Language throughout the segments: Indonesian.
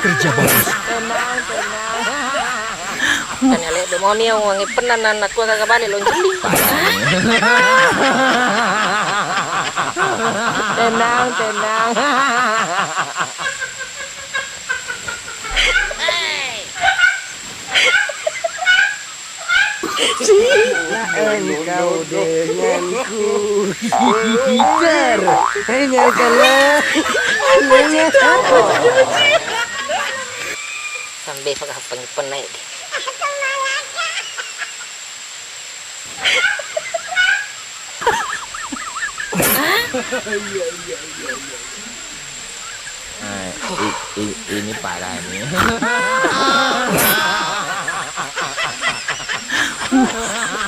Kerja bagus. Tenang. Kan ya lihat demonio wangi penan anak gua kagak balik lo jeli. Tenang. Engkau denganku gitar hanya kalah Sampai pakai pengen deh. Ini parah ini.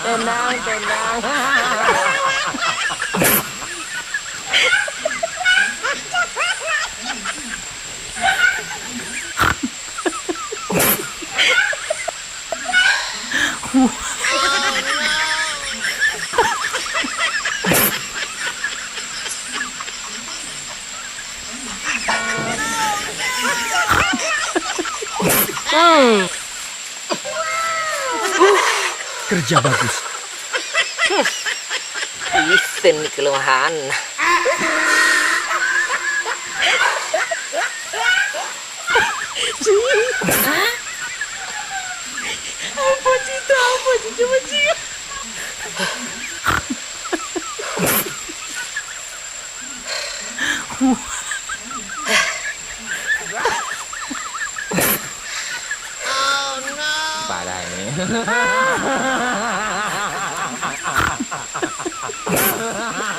Tenang. Kerja bagus. Isen nih kelemahan. Apa cita coba cik. Parah ini.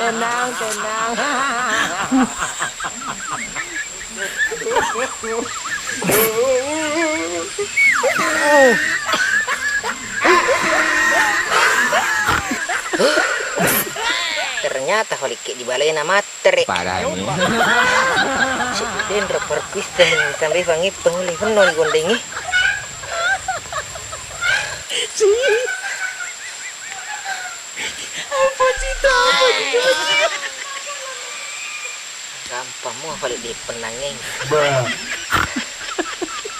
Tenang. Ternyata holik di balai nama terek. Parah ini. Si Dendro perpisten sampai wangi penguli penuh gondengi. Apa cita gampang mau balik di penangeng.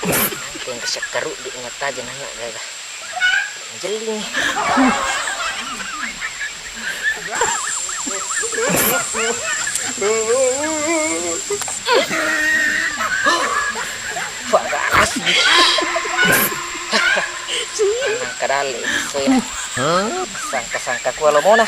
Nanti yang kesekeruk di ingat aja nanya gagah jeli. Panas. Kadali so ya. Sangka-sangka kualo mona.